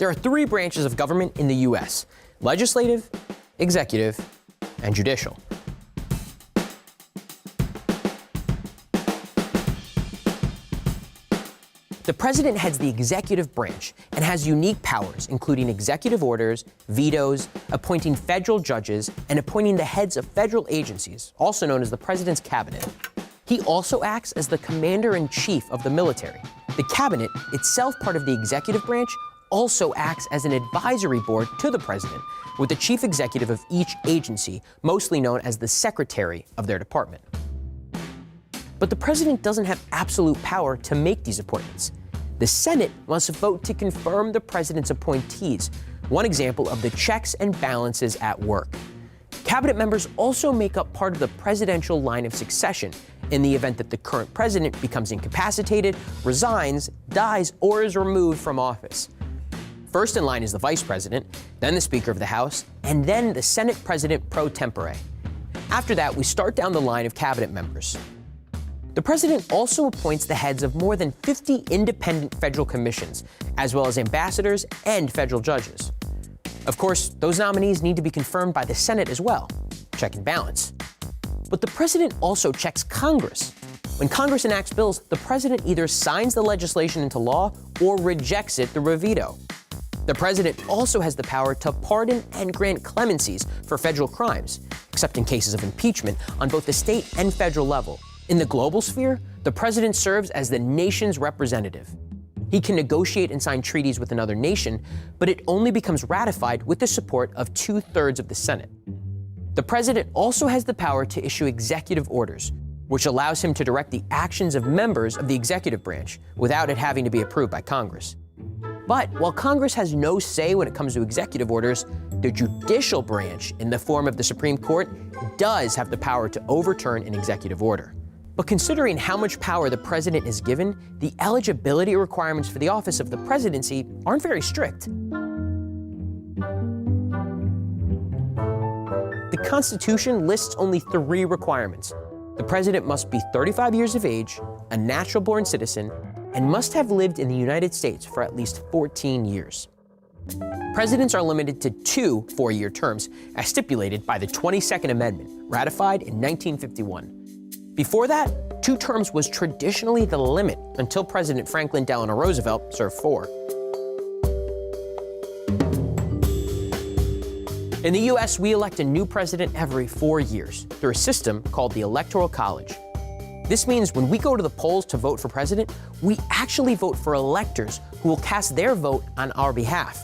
There are three branches of government in the U.S. legislative, executive, and judicial. The president heads the executive branch and has unique powers, including executive orders, vetoes, appointing federal judges, and appointing the heads of federal agencies, also known as the president's cabinet. He also acts as the commander-in-chief of the military. The cabinet, itself part of the executive branch, also acts as an advisory board to the president, with the chief executive of each agency, mostly known as the secretary of their department. But the president doesn't have absolute power to make these appointments. The Senate must vote to confirm the president's appointees, one example of the checks and balances at work. Cabinet members also make up part of the presidential line of succession in the event that the current president becomes incapacitated, resigns, dies, or is removed from office. First in line is the vice president, then the Speaker of the House, and then the Senate president pro tempore. After that, we start down the line of cabinet members. The president also appoints the heads of more than 50 independent federal commissions, as well as ambassadors and federal judges. Of course, those nominees need to be confirmed by the Senate as well. Check and balance. But the president also checks Congress. When Congress enacts bills, the president either signs the legislation into law or rejects it through a veto. The president also has the power to pardon and grant clemencies for federal crimes, except in cases of impeachment on both the state and federal level. In the global sphere, the president serves as the nation's representative. He can negotiate and sign treaties with another nation, but it only becomes ratified with the support of 2/3 of the Senate. The president also has the power to issue executive orders, which allows him to direct the actions of members of the executive branch without it having to be approved by Congress. But while Congress has no say when it comes to executive orders, the judicial branch, in the form of the Supreme Court, does have the power to overturn an executive order. But considering how much power the president is given, the eligibility requirements for the office of the presidency aren't very strict. The Constitution lists only 3 requirements. The president must be 35 years of age, a natural-born citizen, and must have lived in the United States for at least 14 years. Presidents are limited to 2 4-year terms, as stipulated by the 22nd Amendment, ratified in 1951. Before that, 2 terms was traditionally the limit until President Franklin Delano Roosevelt served 4. In the U.S., we elect a new president every 4 years through a system called the Electoral College. This means when we go to the polls to vote for president, we actually vote for electors who will cast their vote on our behalf.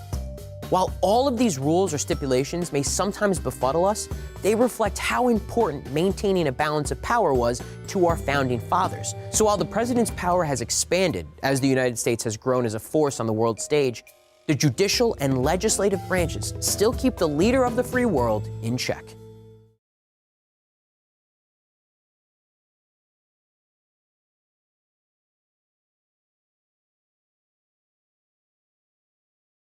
While all of these rules or stipulations may sometimes befuddle us, they reflect how important maintaining a balance of power was to our founding fathers. So while the president's power has expanded as the United States has grown as a force on the world stage, the judicial and legislative branches still keep the leader of the free world in check.